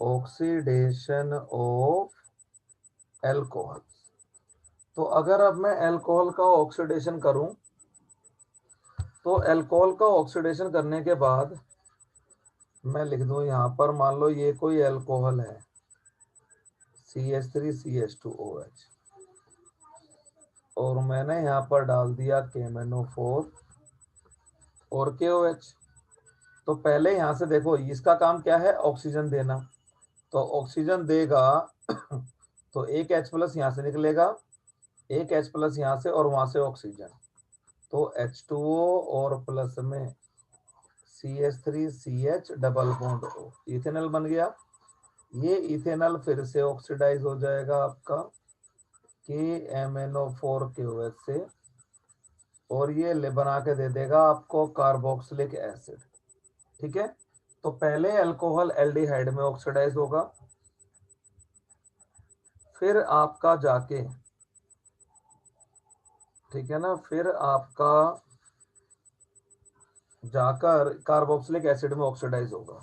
Oxidation of alcohol. तो अगर अब मैं एल्कोहल का ऑक्सीडेशन करूं, तो एल्कोहल का ऑक्सीडेशन करने के बाद मैं लिख दूं यहां पर, मान लो ये कोई एल्कोहल है CH3CH2OH, और मैंने यहां पर डाल दिया KMnO4 और KOH। तो पहले यहां से देखो, इसका काम क्या है, ऑक्सीजन देना। तो ऑक्सीजन देगा तो एक H+ यहां से निकलेगा, एक H+ यहां से, और वहां से ऑक्सीजन। तो H2O और प्लस में CH3CH double bond O, ethanol बन गया। ये इथेनॉल फिर से ऑक्सीडाइज हो जाएगा आपका KMnO4KOH से, और ये बना के दे देगा आपको कार्बोक्सिलिक एसिड। ठीक है, तो पहले अल्कोहल एल्डिहाइड में ऑक्सीडाइज होगा, फिर आपका जाके, ठीक है ना, फिर आपका जाकर कार्बोक्सिलिक एसिड में ऑक्सीडाइज होगा।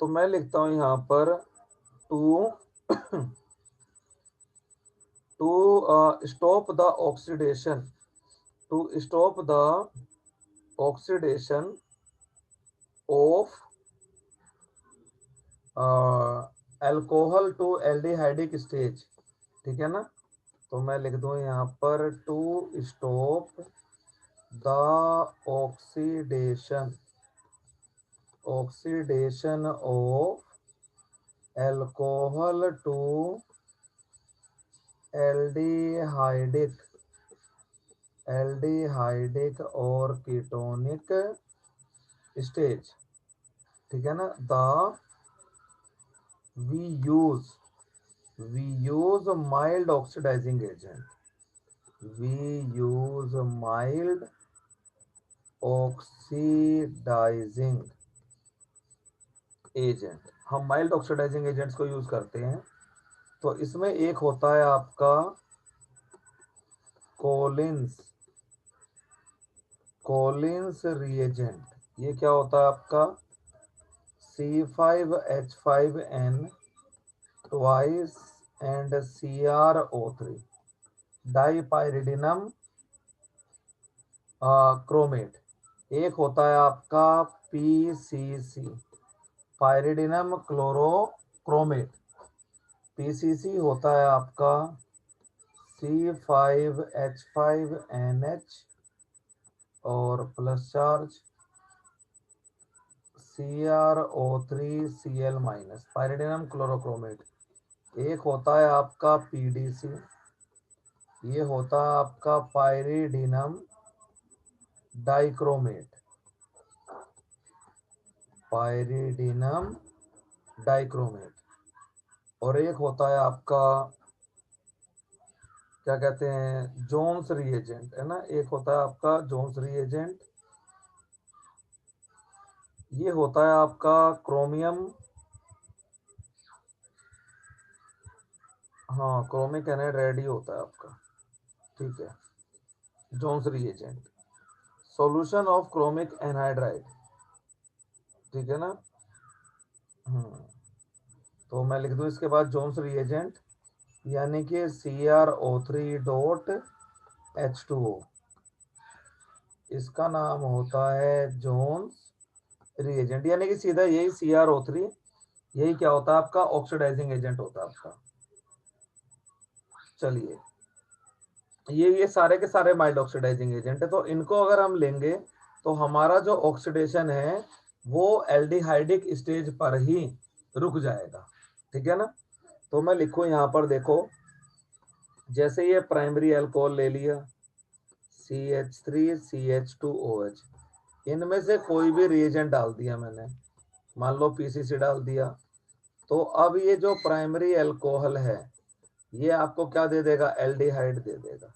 तो मैं लिखता हूं यहां पर to to stop the oxidation, to stop the oxidation of alcohol to aldehydic stage. ठीक है ना, तो मैं लिख दूं यहां पर to stop the oxidation, oxidation of alcohol to aldehydic, aldehydic और कीटोनिक स्टेज। ठीक है ना, the we use, we use mild oxidising agent, we use mild oxidising agent, हम माइल्ड ऑक्सीडाइजिंग एजेंट्स को यूज करते हैं। तो इसमें एक होता है आपका कोलिन्स, कोलिन्स रिएजेंट। ये क्या होता है आपका C5H5N twice and CrO3 डाइपाइरिडिनम chromate. एक होता है आपका PCC पायरिडिनम क्लोरोक्रोमेट, PCC होता है आपका C5H5NH और प्लस चार्ज CrO3Cl- पायरिडिनम क्लोरोक्रोमेट। एक होता है आपका PDC, ये होता है आपका पायरिडिनम डाइक्रोमेट, पायरिडिनम डाइक्रोमेट। और एक होता है आपका क्या कहते हैं, जोन्स रिएजेंट, है ना, एक होता है आपका जोन्स रिएजेंट। ये होता है आपका क्रोमियम, हाँ क्रोमिक एनहाइड्राइड ही होता है आपका। ठीक है, Jones reagent, solution of chromic anhydride. ठीक है ना, हम्म, तो मैं लिख दूं इसके बाद जोन्स रिएजेंट, यानी कि CrO3.H2O, इसका नाम होता है जोन्स रिएजेंट, यानी कि सीधा यही CrO3, यही क्या होता है आपका ऑक्सीडाइजिंग एजेंट होता है आपका। चलिए, ये सारे के सारे माइल्ड ऑक्सीडाइजिंग एजेंट है। तो इनको अगर हम लेंगे तो हमारा जो ऑक्सीडेशन है वो एल्डिहाइडिक स्टेज पर ही रुक जाएगा। ठीक है ना, तो मैं लिखूं यहां पर, देखो जैसे ये प्राइमरी अल्कोहल ले लिया CH3CH2OH, इनमें से कोई भी रिएजेंट डाल दिया मैंने, मान लो PCC डाल दिया, तो अब ये जो प्राइमरी अल्कोहल है ये आपको क्या दे देगा, एल्डिहाइड दे देगा।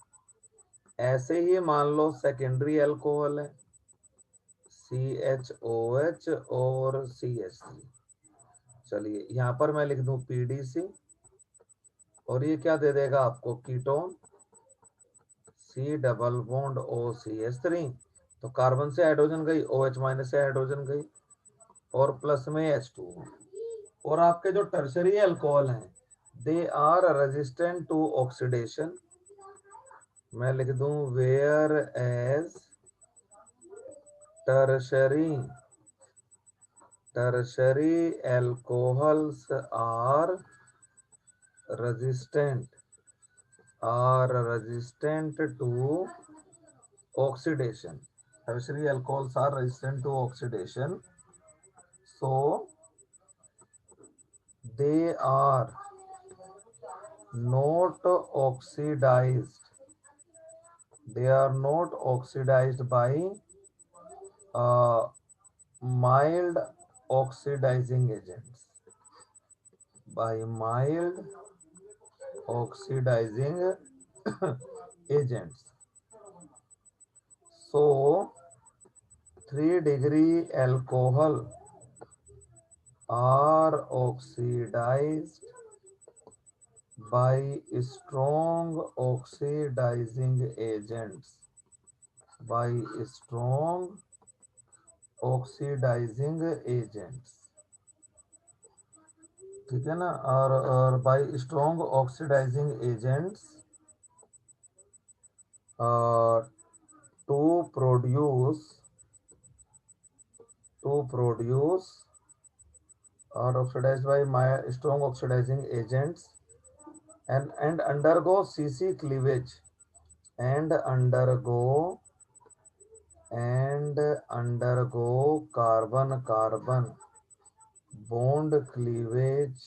ऐसे ही मान लो सेकेंडरी अल्कोहल है CHOH और CH3, चलिए यहां पर मैं लिख दूं PDC, और ये क्या दे देगा आपको, ketone C double bond OCH3। तो कार्बन से हाइड्रोजन गई, OH- से हाइड्रोजन गई, और प्लस में H2O। और आपके जो टर्शरी अल्कोहल हैं they are resistant to oxidation. मैं लिख दूं whereas tertiary alcohols resistant are resistant to oxidation. Tertiary alcohols are resistant to oxidation, so they are not oxidized. They are not oxidized by mild oxidizing agents. By mild oxidizing agents. So 3-degree alcohol are oxidized by strong oxidizing agents. By strong oxidizing agents, ठीक है ना। और by strong oxidizing agents to produce or oxidized by strong oxidizing agents and undergo CC cleavage and undergo carbon bond cleavage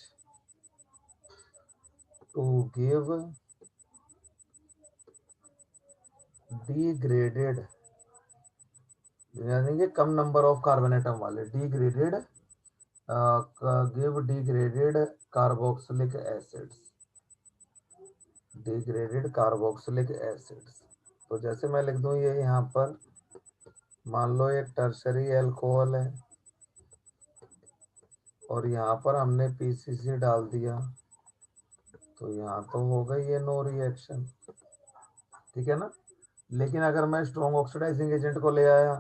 to give degraded, यानी कि कम number of carbon atom वाले degraded give degraded carboxylic acids. तो जैसे मैं लिख दूं ये यहाँ पर मान लो एक टर्शरी अल्कोहल है और यहाँ पर हमने पीसीसी डाल दिया तो यहाँ तो हो गई ये नो रिएक्शन, ठीक है ना। लेकिन अगर मैं स्ट्रॉन्ग ऑक्सीडाइजिंग एजेंट को ले आया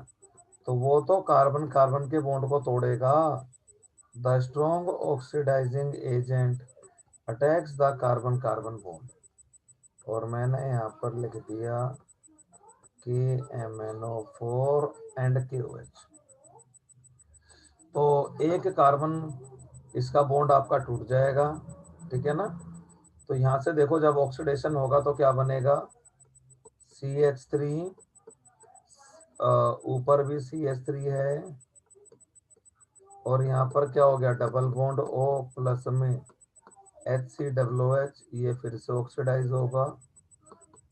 तो वो तो कार्बन कार्बन के बॉन्ड को तोड़ेगा। The strong oxidizing agent attacks the carbon carbon bond. और मैंने यहाँ पर लिख दिया KMnO4 एंड KOH। तो एक कार्बन इसका बॉन्ड आपका टूट जाएगा, ठीक है ना। तो यहाँ से देखो जब ऑक्सीडेशन होगा तो क्या बनेगा CH3, ऊपर भी CH3 है और यहाँ पर क्या हो गया डबल बॉन्ड O प्लस में HCOOH, ये फिर से ऑक्सीडाइज होगा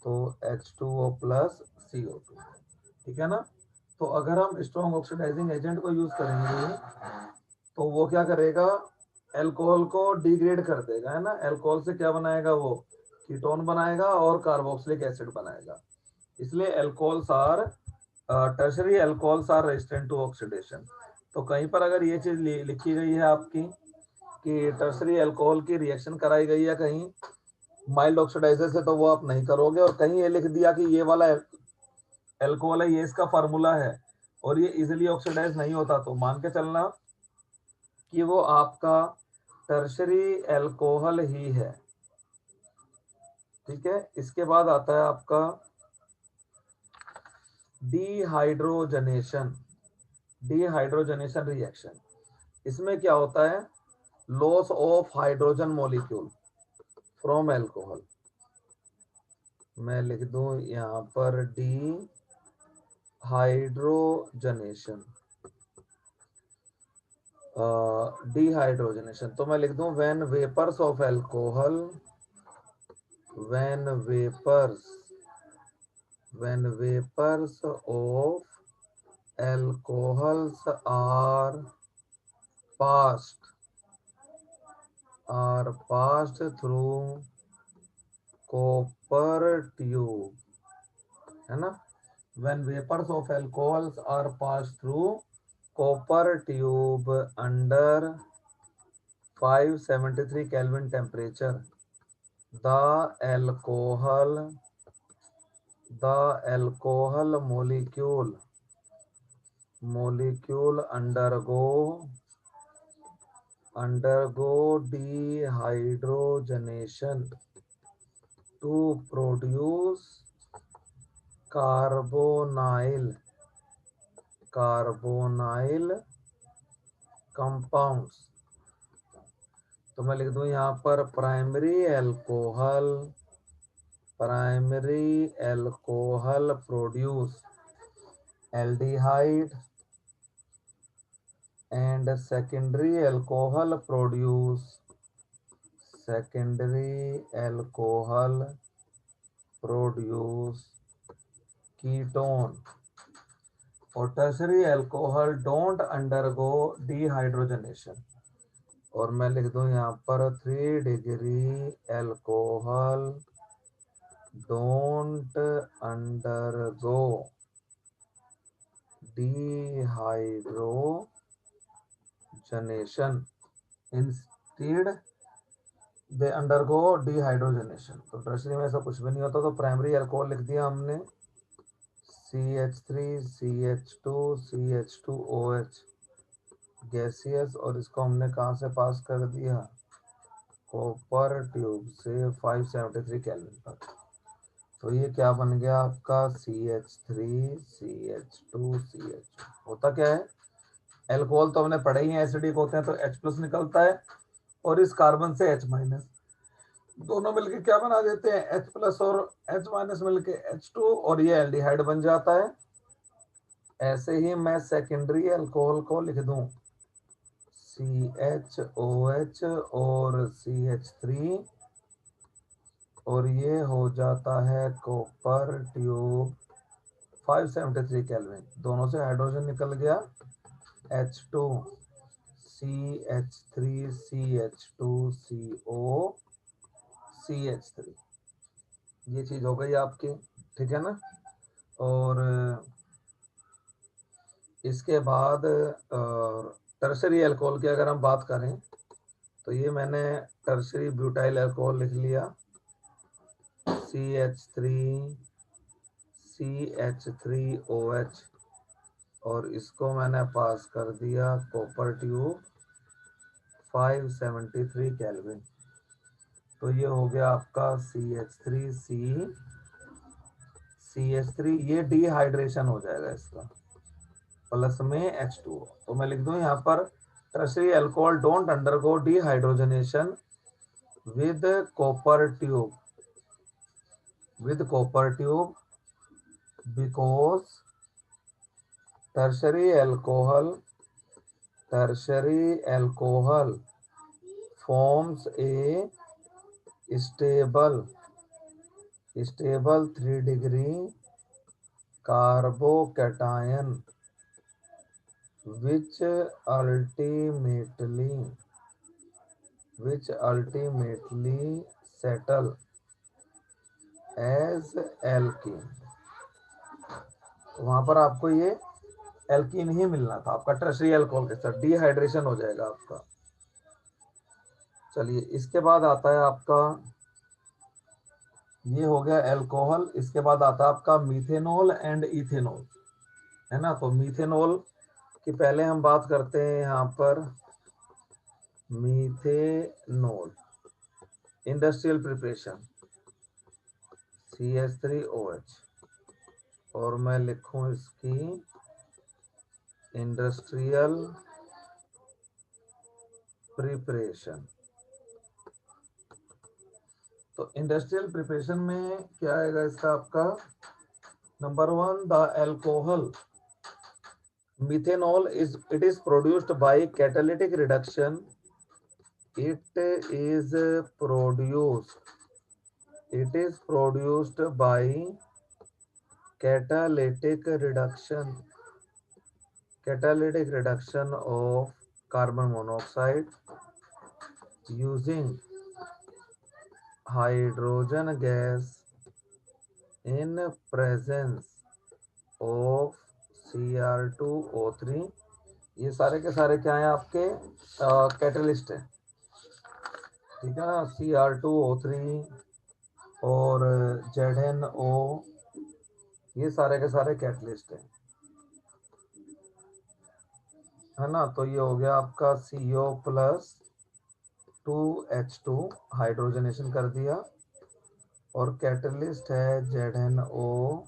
तो H2O प्लस CO2, ठीक है ना। तो अगर हम स्ट्रॉन्ग ऑक्सीडाइजिंग एजेंट को यूज करेंगे तो वो क्या करेगा अल्कोहल को डिग्रेड कर देगा, है ना। अल्कोहल से क्या बनाएगा वो कीटोन बनाएगा और कार्बोक्सिलिक एसिड बनाएगा। इसलिए alcohols are tertiary alcohols are resistant to oxidation. तो कहीं पर अगर ये चीज लिखी गई है आपकी कि टर्शरी अल्कोहल की रिएक्शन कराई गई है कहीं माइल्ड ऑक्सीडाइजर से तो वो आप नहीं करोगे। और कहीं ये लिख दिया कि ये वाला अल्कोहल है ये इसका फार्मूला है और ये इजीली ऑक्सीडाइज नहीं होता तो मान के चलना कि वो आपका टर्शरी अल्कोहल ही है, ठीक है। इसके बाद आता है आपका डिहाइड्रोजनेशन रिएक्शन। इसमें क्या होता है loss of hydrogen molecule from alcohol. मैं लिख दूं यहाँ पर डिहाइड्रोजनेशन तो मैं लिख दूं when vapours of alcohol when vapors of alcohols are passed through copper tube, है ना। when vapors of alcohols are passed through copper tube under 573 Kelvin temperature, the alcohol molecule undergo undergo dehydrogenation to produce carbonyl compounds। तो मैं लिख दूं यहाँ पर primary alcohol produce aldehyde and secondary alcohol produce ketone. और tertiary alcohol don't undergo dehydrogenation. और मैं लिख दूं यहाँ पर 3 degree alcohol don't undergo dehydrogenation, instead they undergo dehydrogenation. तो टर्शरी में ऐसा कुछ भी नहीं होता। तो प्राइमरी अल्कोहल लिख दिया हमने CH3 CH2 CH2OH गैसियस, और इसको हमने कहाँ से पास कर दिया, कॉपर ट्यूब से 573 केल्विन तक। तो ये क्या बन गया आपका CH3 CH2 CH। होता क्या है, एल्कोहल तो हमने पढ़े ही है, एसिडिक होते हैं तो H+ निकलता है, और इस कार्बन से H- दोनों मिलके क्या बना देते हैं, H+ और H- मिलके H2, और ये एल्डिहाइड बन जाता है। ऐसे ही मैं सेकेंडरी अल्कोहल को लिख दूं CHOH और CH3, और ये हो जाता है कॉपर ट्यूब 573 केल्विन। दोनों से हाइड्रोजन निकल गया, H2 CH3 CH2 CO CH3। ये चीज हो गई आपकी, ठीक है ना। और इसके बाद टर्शरी अल्कोहल की अगर हम बात करें, तो ये मैंने टर्शरी ब्यूटाइल अल्कोहल लिख लिया CH3 CH3OH, और इसको मैंने पास कर दिया कॉपर ट्यूब 573 केल्विन। तो ये हो गया आपका CH3 ये डिहाइड्रेशन हो जाएगा इसका, प्लस में H2O। तो मैं लिख दूं यहाँ पर tertiary alcohol don't undergo dehydrogenation with copper tube because tertiary alcohol forms a stable 3 degree carbocation which ultimately settle as alkene। वहां पर आपको ये एल्कीन ही मिलना था, आपका टर्शरी अल्कोहल के साथ डिहाइड्रेशन हो जाएगा आपका। चलिए, इसके बाद आता है आपका, ये हो गया अल्कोहल। इसके बाद आता है आपका मीथेनॉल एंड इथेनॉल, है ना। तो मीथेनॉल की पहले हम बात करते हैं यहाँ पर, मीथेनॉल इंडस्ट्रियल प्रिपरेशन CH3OH, और मैं लिखूं इसकी इंडस्ट्रियल प्रिपरेशन। तो इंडस्ट्रियल प्रिपरेशन में क्या आएगा इसका आपका, number 1, the alcohol methanol is produced by catalytic reduction। it is produced by catalytic reduction of carbon monoxide using hydrogen gas in presence of Cr2O3। ये सारे के सारे क्या हैं आपके, कैटलिस्ट है, ठीक है ना। Cr2O3 और ZnO, ये सारे के सारे कैटलिस्ट हैं। है ना। तो ये हो गया आपका CO प्लस 2H2, हाइड्रोजनेशन कर दिया। और कैटलिस्ट है ZnO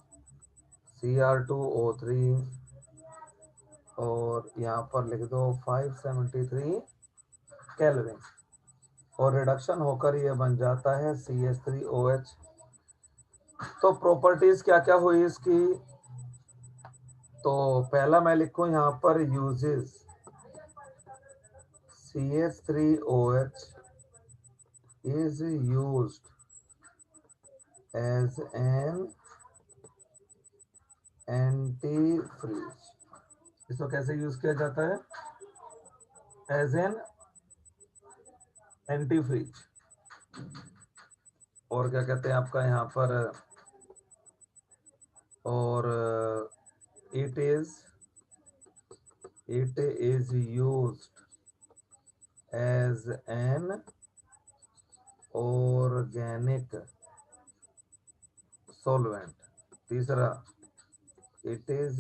Cr2O3, और यहाँ पर लिख दो 573 केल्विन। और रिडक्शन होकर ये बन जाता है CH3OH। तो प्रॉपर्टीज क्या क्या हुई इसकी, तो पहला मैं लिखूं यहाँ पर uses, CH3OH is used as an antifreeze। इसको कैसे यूज किया जाता है, एज एन एंटीफ्रीज। और क्या कहते हैं आपका यहाँ पर, और it is used as an organic solvent. तीसरा, it is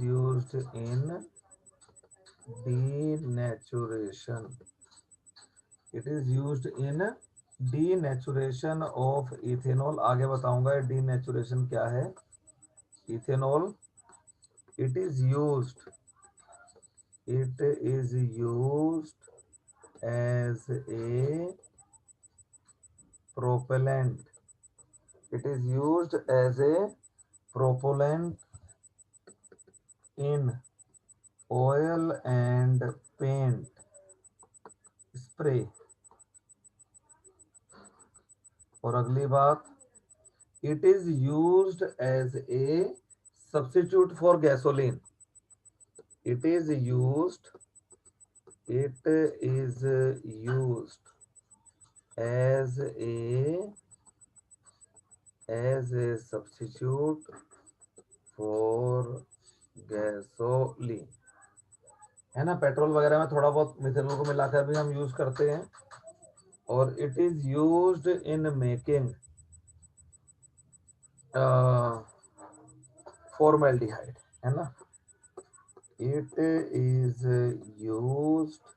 used in denaturation। It is used in denaturation of ethanol. आगे बताऊंगा डीनेचुरेशन क्या है। Ethanol, it is used as a propellant। It is used as a propellant in oil and paint spray। और अगली बात, it is used as a substitute for gasoline। it is used as a substitute for gasoline। है ना, petrol वगैरह में थोड़ा बहुत methanol को मिलाकर भी हम यूज करते हैं। और it is used in making formaldehyde, है ना। It is used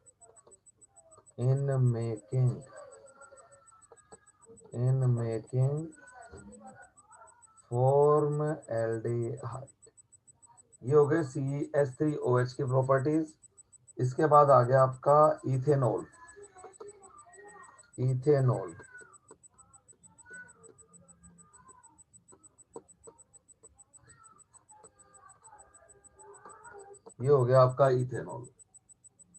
in making formaldehyde. ये हो गए CH3OH की प्रॉपर्टीज। इसके बाद आ गया आपका इथेनॉल। ये हो गया आपका इथेनॉल।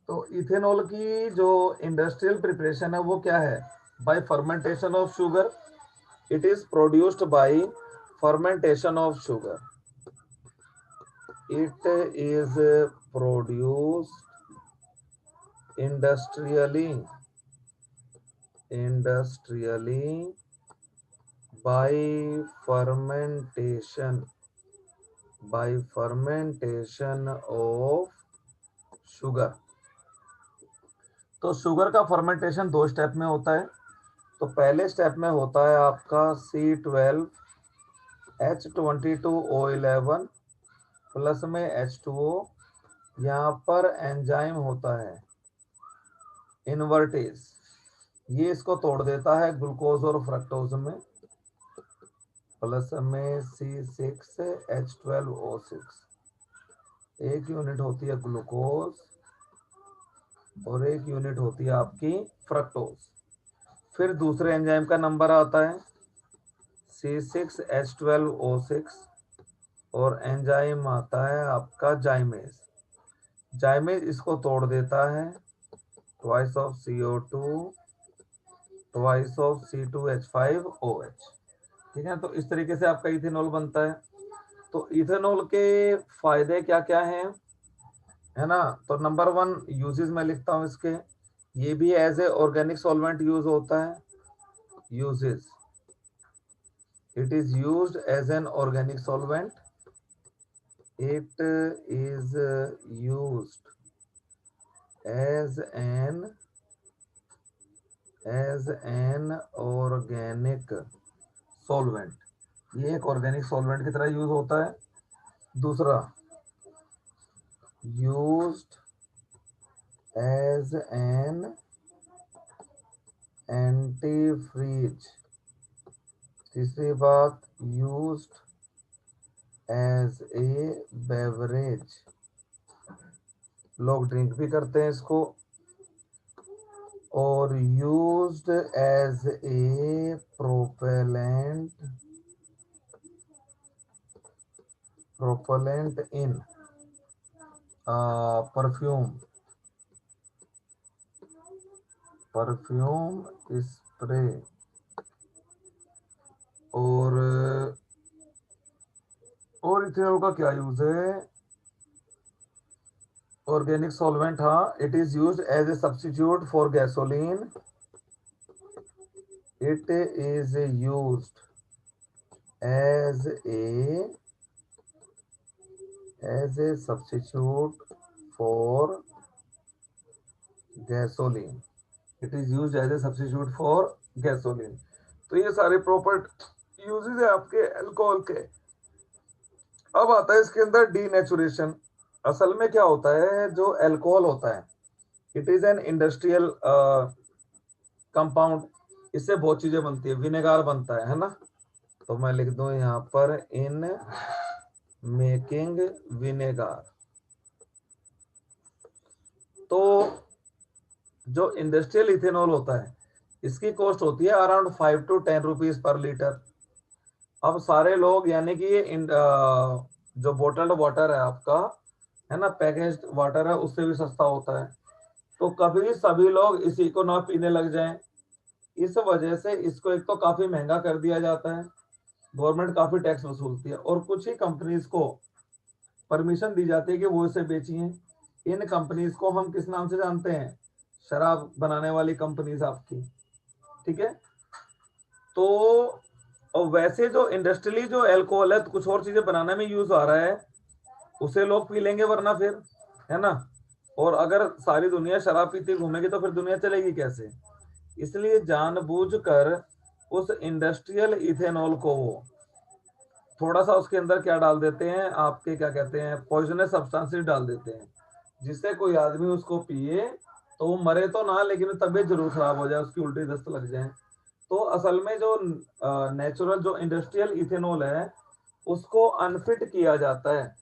तो इथेनॉल की जो इंडस्ट्रियल प्रिपरेशन है वो क्या है, bye fermentation of sugar. It is produced by fermentation of sugar. It is produced industrially by fermentation of sugar। तो शुगर का फर्मेंटेशन दो स्टेप में होता है। तो पहले स्टेप में होता है आपका C12H22O11 प्लस में H2O। यहाँ पर एंजाइम होता है इन्वर्टेज, ये इसको तोड़ देता है ग्लूकोज और फ्रक्टोज में। प्लस में C6H12O6, एक यूनिट होती है ग्लूकोज और एक यूनिट होती है आपकी फ्रक्टोज। फिर दूसरे एंजाइम का नंबर आता है C6H12O6 और एंजाइम आता है आपका जाइमेज इसको तोड़ देता है twice of CO2 twice of C2H5OH। ठीक है, तो इस तरीके से आपका इथेनॉल बनता है। तो इथेनॉल के फायदे क्या क्या हैं, है ना। तो नंबर 1 यूजेस मैं लिखता हूं इसके, ये भी as a organic solvent use होता है। Uses, it is used as an organic solvent. It is used as an organic solvent. ये एक ऑर्गेनिक सॉल्वेंट की तरह यूज होता है। दूसरा, used as an antifreeze। तीसरी बात, used as a beverage, लोग ड्रिंक भी करते हैं इसको। और used as a propellant in perfume spray. और इथेनॉल का क्या यूज है? ऑर्गेनिक सॉल्वेंट, हाँ, it is used as a substitute for gasoline. It is used as a substitute for gasoline. It is used as a substitute for gasoline. तो ये सारे proper uses है आपके अल्कोहल के। अब आता है इसके अंदर डीनेचुरेशन। असल में क्या होता है, जो अल्कोहल होता है, it is an industrial compound. इससे बहुत चीजें बनती है, विनेगार बनता है ना। तो मैं लिख दूं यहाँ पर, इन मेकिंग विनेगार। तो जो इंडस्ट्रियल इथेनॉल होता है, इसकी कॉस्ट होती है around 5 to 10 rupees per litre. अब सारे लोग, यानी कि ये जो बोटल्ड वाटर है आपका, है ना, पैकेज्ड वाटर है, उससे भी सस्ता होता है। तो कभी सभी लोग इसी को ना पीने लग जाएं, इस वजह से इसको एक तो काफी महंगा कर दिया जाता है, गवर्नमेंट काफी टैक्स वसूलती है, और कुछ ही कंपनीज को परमिशन दी जाती है कि वो इसे बेचिए। इन कंपनीज को हम किस नाम से जानते हैं? शराब बनाने वाली कंपनीज आपकी, ठीक है। तो और वैसे जो इंडस्ट्रियली जो अल्कोहल है, तो कुछ और चीजें बनाने में यूज आ रहा है, उसे लोग पी लेंगे, वरना फिर, है ना। और अगर सारी दुनिया शराब पीती घूमेगी तो फिर दुनिया चलेगी कैसे? इसलिए जानबूझकर उस इंडस्ट्रियल इथेनॉल को वो थोड़ा सा उसके अंदर क्या डाल देते हैं, आपके क्या कहते हैं, पॉइजनस सब्सटेंसेस डाल देते हैं, जिससे कोई आदमी उसको पिए तो वो मरे तो ना, लेकिन तबीयत जरूर खराब हो जाए, उसकी उल्टी दस्त लग जाए। तो असल में जो नेचुरल जो इंडस्ट्रियल इथेनॉल है, उसको अनफिट किया जाता है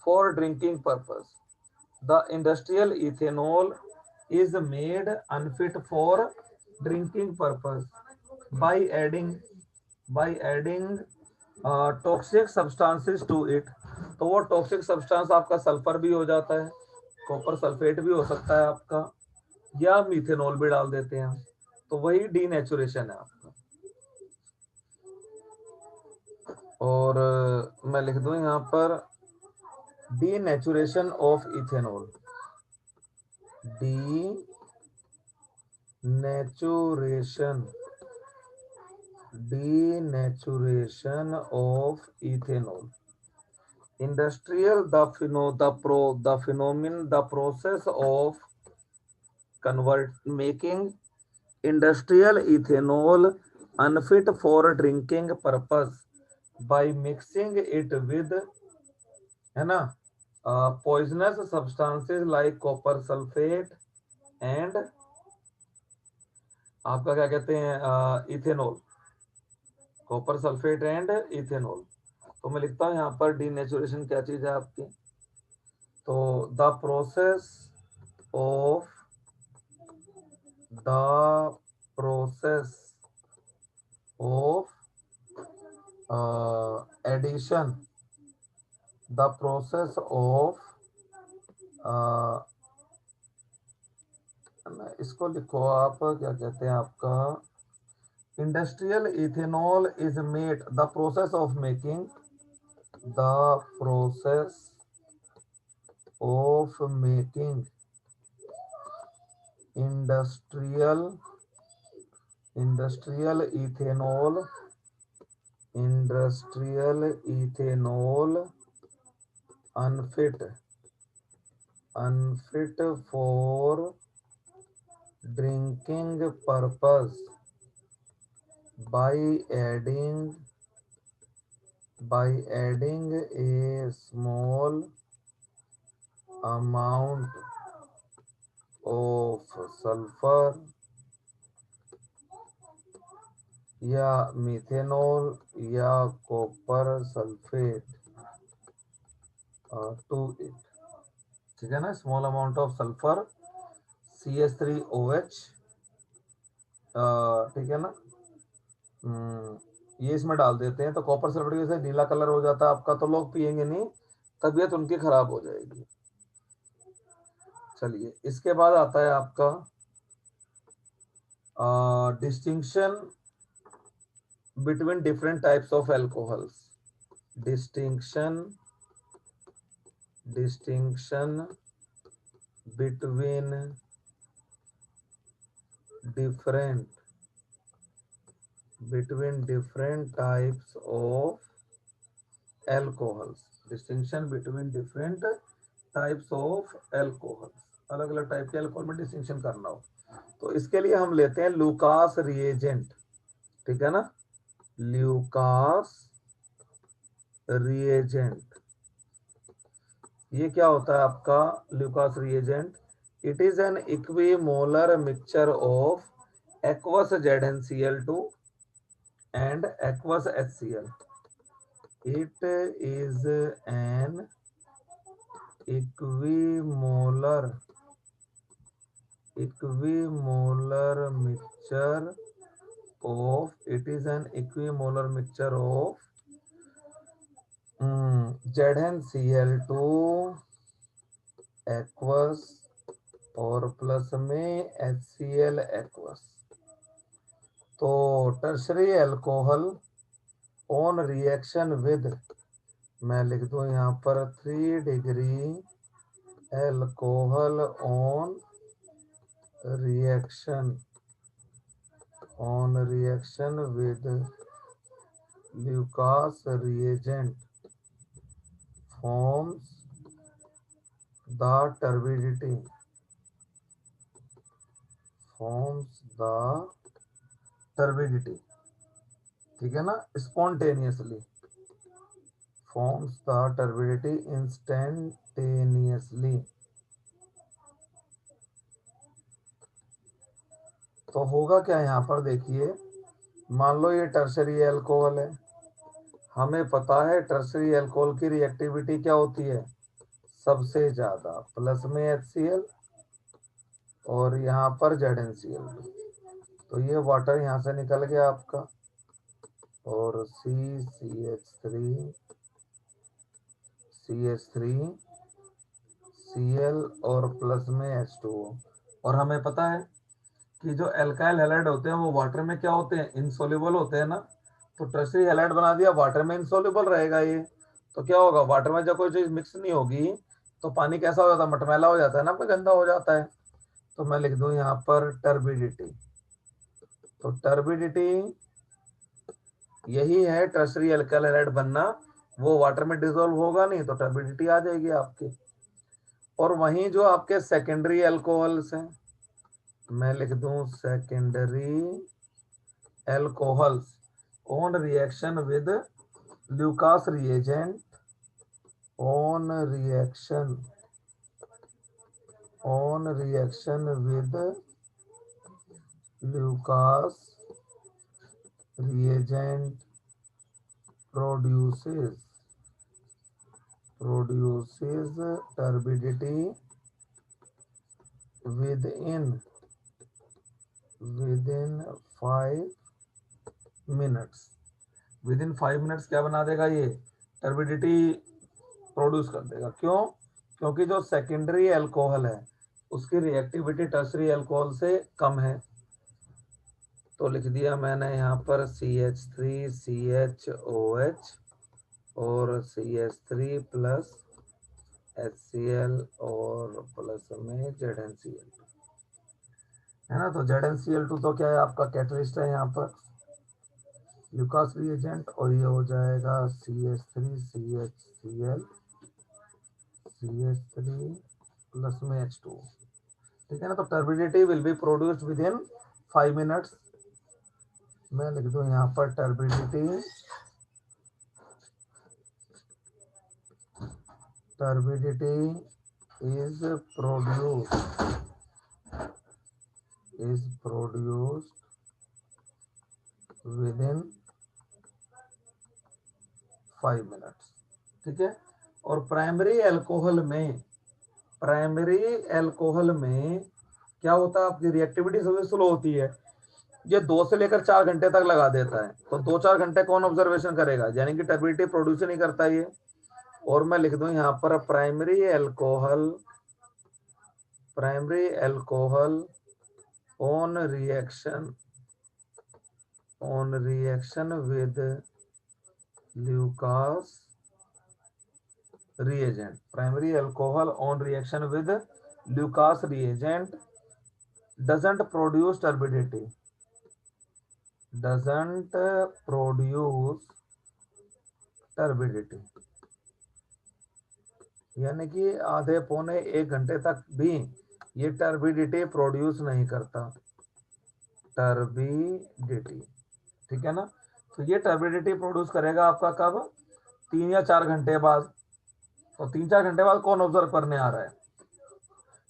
for drinking purpose. The industrial ethanol is made unfit for drinking purpose by adding toxic substances to it. तो वो टॉक्सिक सब्सटेंस आपका सल्फर भी हो जाता है, कॉपर सल्फेट भी हो सकता है आपका, या मिथेनॉल भी डाल देते हैं। तो वही डीनेचुरेशन है आपका। और मैं लिख दूं यहाँ पर, denaturation of ethanol. Denaturation denaturation of ethanol. Industrial, the phenomenon, the process of making industrial ethanol unfit for drinking purpose by mixing it with, है ना, poisonous substances like copper sulfate and आपका क्या कहते हैं, ethanol, copper sulphate and ethanol. तो मैं लिखता हूँ यहाँ पर डीनेचुरेशन क्या चीज है आपकी। तो the process of the process of addition, the process of uh, इसको लिखो आप, क्या कहते हैं आपका, industrial ethanol is made, the process of making, the process of making industrial industrial ethanol unfit for drinking purpose by adding a small amount of sulfur या methanol या copper sulphate to it, ठीक है ना। Small amount of sulphur CH3OH, ठीक है ना। ये इसमें डाल देते हैं तो कॉपर सल्फेट की वजह से नीला कलर हो जाता है आपका, तो लोग पियेंगे नहीं, तबीयत उनकी खराब हो जाएगी। चलिए इसके बाद आता है आपका distinction between different types of alcohols. Distinction between different types of alcohols। Distinction between different types of alcohols, अलग अलग टाइप के अल्कोहल में डिस्टिंक्शन करना हो तो इसके लिए हम लेते हैं लुकास रिएजेंट, ठीक है ना। ल्यूकास रिएजेंट, ये क्या होता है आपका Lucas reagent? It is an equimolar mixture of aqueous ZnCl2 and aqueous HCl। it is an equimolar mixture of ZnCl2 aqueous और प्लस में HCl aqueous। तो tertiary alcohol on reaction with, मैं लिख दूं यहाँ पर 3 degree alcohol on reaction with Lucas reagent forms the turbidity, ठीक है ना। spontaneously forms the turbidity instantaneously। तो होगा क्या यहाँ पर देखिए, मान लो ये टर्शरी एल्कोहल है, हमें पता है टर्शरी एल्कोहल की रिएक्टिविटी क्या होती है सबसे ज्यादा, प्लस में HCl और यहाँ पर ZnCl। तो ये वाटर यहाँ से निकल गया आपका और CH3Cl और प्लस में H2O। और हमें पता है कि जो एल्काइल हैलाइड होते हैं वो वाटर में क्या होते हैं, इनसोल्युबल होते हैं ना। तो टर्शरी हैलाइड बना दिया, वाटर में इनसोल्युबल रहेगा ये, तो क्या होगा, वाटर में जब कोई चीज मिक्स नहीं होगी तो पानी कैसा हो जाता है, मटमैला हो जाता है ना, गंदा हो जाता है। तो मैं लिख दूं यहाँ पर टर्बिडिटी। तो टर्बिडिटी यही है टर्शरी एल्काइल हैलाइड बनना, वो वाटर में डिसॉल्व होगा नहीं तो टर्बिडिटी आ जाएगी आपकी। और वहीं जो आपके सेकेंडरी एल्कोहल्स हैं, मैं लिख दूं secondary alcohols on reaction with Lucas reagent, on reaction with Lucas reagent produces turbidity within 5 minutes। Within 5 minutes क्या बना देगा, ये टर्बिडिटी प्रोड्यूस कर देगा। क्यों? क्योंकि जो सेकेंडरी एल्कोहल है उसकी रिएक्टिविटी टर्शरी एल्कोहल से कम है। तो लिख दिया मैंने यहाँ पर CH3CHOH और CH3 प्लस HCl और प्लस में ZnCl, है ना। तो ZnCl2 तो क्या है आपका कैटलिस्ट है यहाँ पर ल्यूकास रिएजेंट, और ये हो जाएगा CH3 प्लस में H2, ठीक है ना। तो turbidity will be produced with in 5 minutes. मैं लिख दूं यहाँ पर turbidity is produced within 5 minutes। ठीक है। और प्राइमरी अल्कोहल में क्या होता है, आपकी रिएक्टिविटी सबसे स्लो होती है, ये 2 से लेकर 4 घंटे तक लगा देता है। तो 2-4 घंटे कौन ऑब्जर्वेशन करेगा, यानी कि टर्बिडिटी प्रोड्यूस नहीं करता ये। और मैं लिख दूं यहां पर primary alcohol on reaction with Lucas reagent, primary alcohol on reaction with Lucas reagent doesn't produce turbidity, यानी कि आधे पौने 1 घंटे तक भी ये टर्बिडिटी प्रोड्यूस नहीं करता, टर्बिडिटी। ठीक है ना। तो ये टर्बिडिटी प्रोड्यूस करेगा आपका कब, 3 या 4 घंटे बाद। तो 3-4 घंटे बाद कौन ऑब्जर्व करने आ रहा है,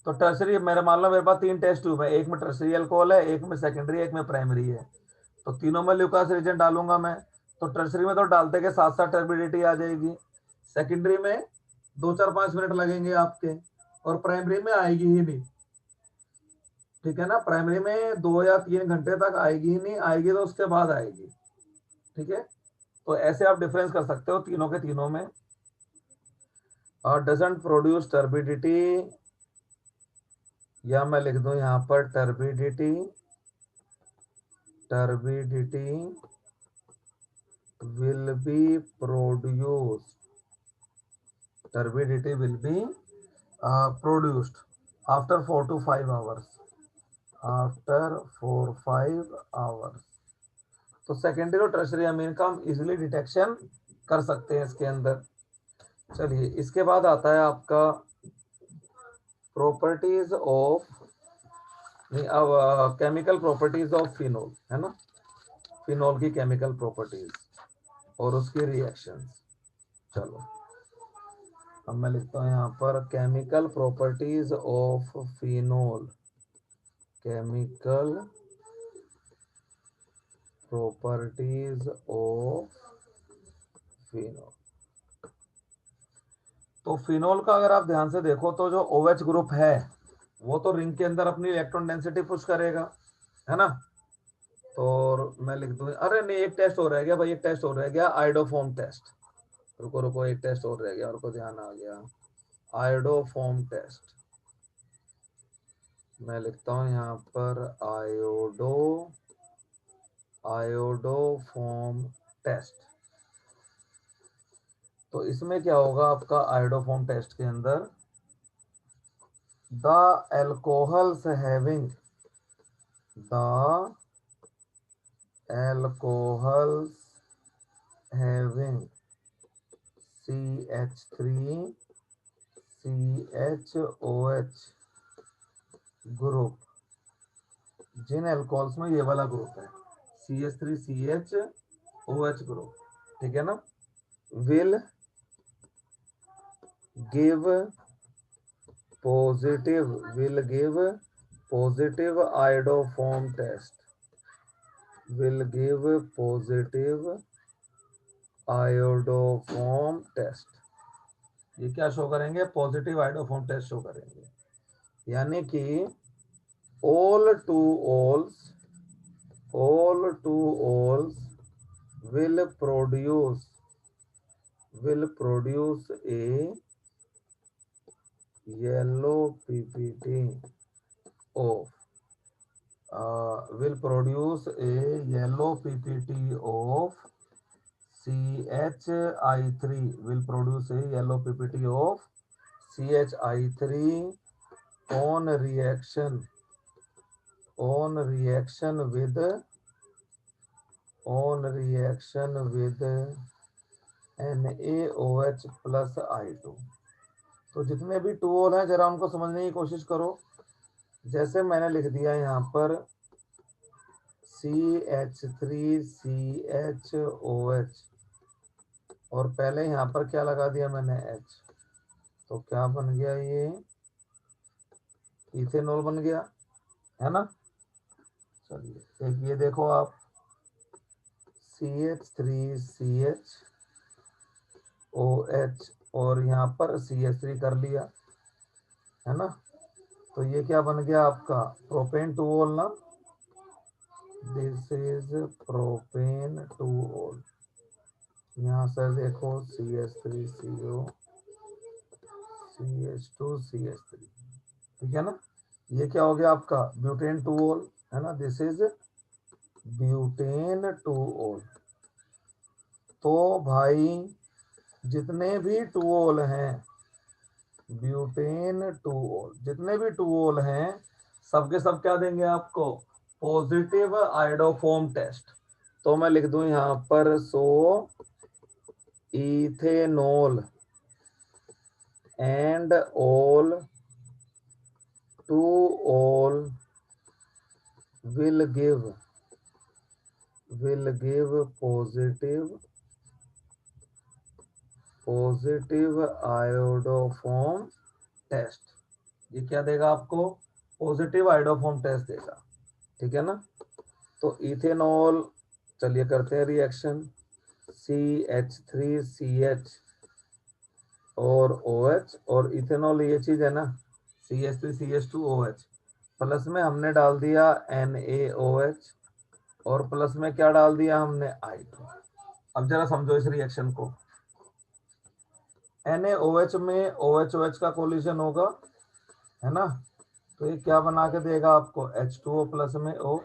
तो टर्सरी, मेरे मान लो मेरे पास 3 टेस्ट ट्यूब है, एक में टर्सरी अल्कोहल है, एक में सेकेंडरी, एक में प्राइमरी है। तो तीनों में ल्यूकास रिएजेंट डालूंगा मैं। तो टर्सरी में तो डालते के साथ साथ टर्बिडिटी आ जाएगी, सेकेंडरी में 2-4-5 मिनट लगेंगे आपके, और प्राइमरी में आएगी ही नहीं। ठीक है ना, प्राइमरी में 2 या 3 घंटे तक आएगी ही नहीं, आएगी तो उसके बाद आएगी। ठीक है। तो ऐसे आप डिफरेंस कर सकते हो तीनों के तीनों में। और डजंट प्रोड्यूस टर्बिडिटी, या मैं लिख दूं यहां पर turbidity will be produced after 4 to 5 hours, after 4-5 hours। तो सेकेंडरी और टर्शरी अमीन का हम इजिली डिटेक्शन कर सकते हैं इसके अंदर। चलिए, इसके बाद आता है आपका प्रॉपर्टीज ऑफ, अब केमिकल प्रॉपर्टीज ऑफ फिनोल, है ना, फिनोल की केमिकल प्रॉपर्टीज और उसकी रिएक्शंस। चलो, अब मैं लिखता हूँ यहाँ पर chemical properties of phenol, chemical properties of phenol. तो फिनोल का अगर आप ध्यान से देखो तो जो OH ग्रुप है वो तो रिंग के अंदर अपनी इलेक्ट्रॉन डेंसिटी पुश करेगा, है ना। तो मैं लिख दूं, अरे नहीं, एक टेस्ट हो रह गया भाई, एक टेस्ट हो रह गया, आयोडोफॉर्म टेस्ट। रुको रुको, एक टेस्ट और रह गया, और को ध्यान आ गया, आयोडोफॉर्म टेस्ट। मैं लिखता हूं यहाँ पर आयोडोफॉर्म टेस्ट। तो इसमें क्या होगा आपका आयोडोफॉर्म टेस्ट के अंदर, the alcohols having CH3CHOH group, जिन एल्कोहल्स में ये वाला ग्रुप है CH3CHOH ग्रुप, ठीक है ना, will give positive iodoform test, will give positive iodoform test. ये क्या शो करेंगे, पॉजिटिव आयोडोफॉर्म टेस्ट शो करेंगे। यानी कि all two ols will produce a yellow ppt of will produce a yellow ppt of CHI3, will produce a yellow ppt of CHI3 on reaction with NaOH plus I2। तो जितने भी to ओल हैं जरा उनको समझने की कोशिश करो। जैसे मैंने लिख दिया यहाँ पर CH3CHOH, और पहले यहाँ पर क्या लगा दिया मैंने H, तो क्या बन गया ये इथेनॉल बन गया, है ना। चलिए एक ये देखो आप, CH3CHOH और यहाँ पर CH3 कर लिया, है ना। तो ये क्या बन गया आपका, प्रोपेन टू ओल ना, दिस इज प्रोपेन टू ओल। यहाँ से देखो CH3CO CH2CH3, ठीक है ना। ये क्या हो गया आपका, ब्यूटेन टू ओल, है ना, दिस इज ब्यूटेन टू ओल। तो भाई जितने भी टूओल हैं, ब्यूटेन टूओल, जितने भी टूओल हैं, सबके सब क्या देंगे आपको, पॉजिटिव आयोडोफॉर्म टेस्ट। तो मैं लिख दूं यहां पर, so ethanol and all two ol will give positive iodoform test. ये क्या देगा आपको, पॉजिटिव आयोडोफॉर्म टेस्ट देगा, ठीक है ना। तो इथेनॉल, चलिए करते हैं रिएक्शन, CH3CH और OH, और इथेनॉल ये चीज है ना, CH3CH2OH, प्लस में हमने डाल दिया NaOH, और प्लस में क्या डाल दिया हमने, I2। अब जरा समझो इस रिएक्शन को, NaOH में OH का कोलिजन होगा, है ना। तो ये क्या बना के देगा आपको, H2O प्लस में O।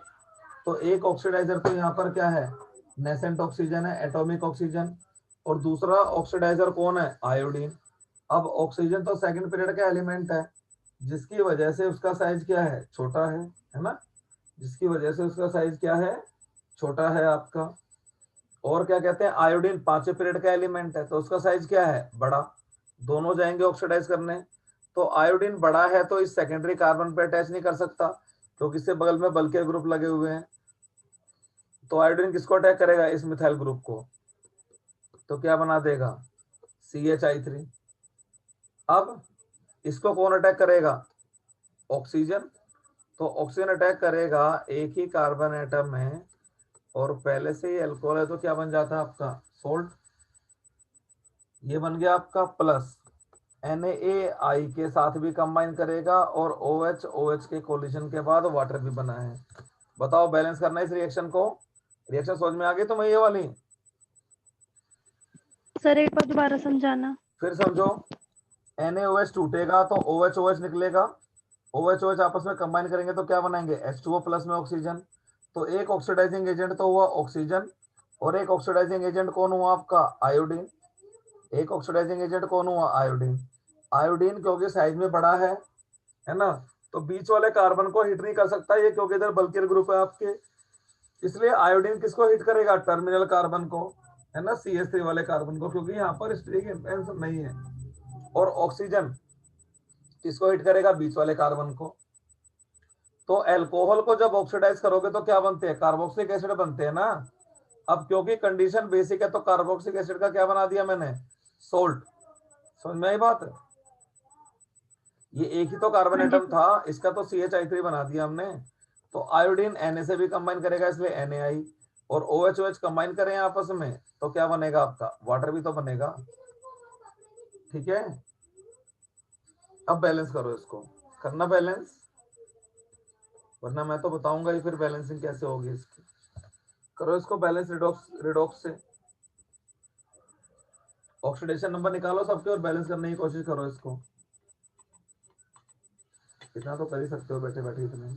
तो एक ऑक्सीडाइजर तो यहाँ पर क्या है, नेसेंट ऑक्सीजन है, एटॉमिक ऑक्सीजन, और दूसरा ऑक्सीडाइजर कौन है, आयोडीन। अब ऑक्सीजन तो सेकंड पीरियड का एलिमेंट है, जिसकी वजह से उसका साइज क्या है, छोटा है ना, जिसकी वजह से उसका साइज क्या है, छोटा है आपका। और क्या कहते हैं, आयोडीन पांचवें पीरियड का एलिमेंट है, तो उसका साइज क्या है, बड़ा। दोनों जाएंगे ऑक्सीडाइज करने, तो आयोडीन बड़ा है तो इस सेकेंडरी कार्बन पे अटैच नहीं कर सकता, क्योंकि इससे बगल में बल के ग्रुप लगे हुए हैं। तो आयोडीन किसको अटैक करेगा, इस मिथाइल ग्रुप को, तो क्या बना देगा, CHI3। अब इसको कौन अटैक करेगा, ऑक्सीजन। तो ऑक्सीजन अटैक करेगा एक ही कार्बन एटम में, और पहले से ही अल्कोहल है, तो क्या बन जाता है आपका, सोल्ट। ये बन गया आपका प्लस, NaI के साथ भी कंबाइन करेगा, और OH के कोलिजन के बाद वाटर भी बना है। बताओ बैलेंस करना है इस रिएक्शन को, रिएक्शन समझ में आ गई तुम्हें ये वाली। सर एक बार दोबारा समझाना। फिर समझो, NaOH टूटेगा तो OH निकलेगा, OH आपस में कंबाइन करेंगे तो क्या बनाएंगे, H2O प्लस में ऑक्सीजन। तो एक ऑक्सीडाइजिंग एजेंट तो हुआ ऑक्सीजन, और एक ऑक्सीडाइजिंग एजेंट कौन हुआ आपका, आयोडीन। एक ऑक्सीडाइजिंग एजेंट कौन हुआ, आयोडीन। आयोडीन क्योंकि साइज में बड़ा है ना, तो बीच वाले कार्बन को हिट नहीं कर सकता ये, क्योंकि इधर बल्किर ग्रुप है आपके, इसलिए आयोडीन किसको हिट करेगा, टर्मिनल कार्बन को, है ना, CH3 वाले कार्बन को, क्योंकि यहाँ पर स्टेरिक इंफ्लुएंस नहीं है। और ऑक्सीजन किसको हिट करेगा, बीच वाले कार्बन को। तो अल्कोहल को जब ऑक्सीडाइज करोगे तो क्या बनते हैं, कार्बोक्सिलिक एसिड बनते हैं ना। अब क्योंकि कंडीशन बेसिक है, तो कार्बोक्सिलिक एसिड का क्या बना दिया मैंने, सोल्ट। समझ में आई बात, ये एक ही तो कार्बन हाँ जी एटम था, इसका तो CHI3 बना दिया हमने। तो आयोडीन Na से भी कंबाइन करेगा, इसलिए NaI, और OH कंबाइन करें आपस में तो क्या बनेगा आपका, वाटर भी तो बनेगा, ठीक है। अब बैलेंस करो इसको, करना बैलेंस, वरना मैं तो बताऊंगा ही फिर बैलेंसिंग कैसे होगी इसकी। करो इसको बैलेंस रिडॉक्स रिडॉक्स से, ऑक्सीडेशन नंबर निकालो सबके और बैलेंस करने की कोशिश करो इसको। इतना तो कर ही सकते हो बैठे बैठे इतने।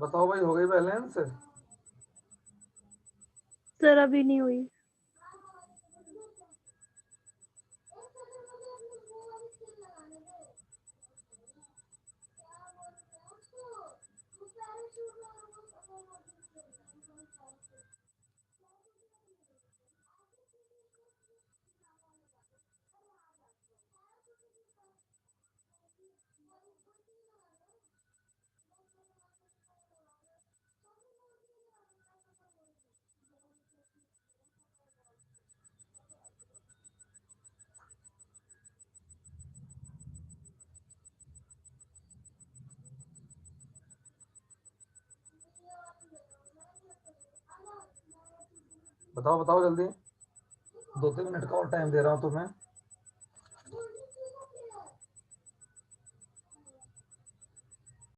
बताओ भाई, हो गई बैलेंस? सर अभी नहीं हुई। बताओ बताओ जल्दी, 2-3 मिनट का और टाइम दे रहा हूँ तुम्हें।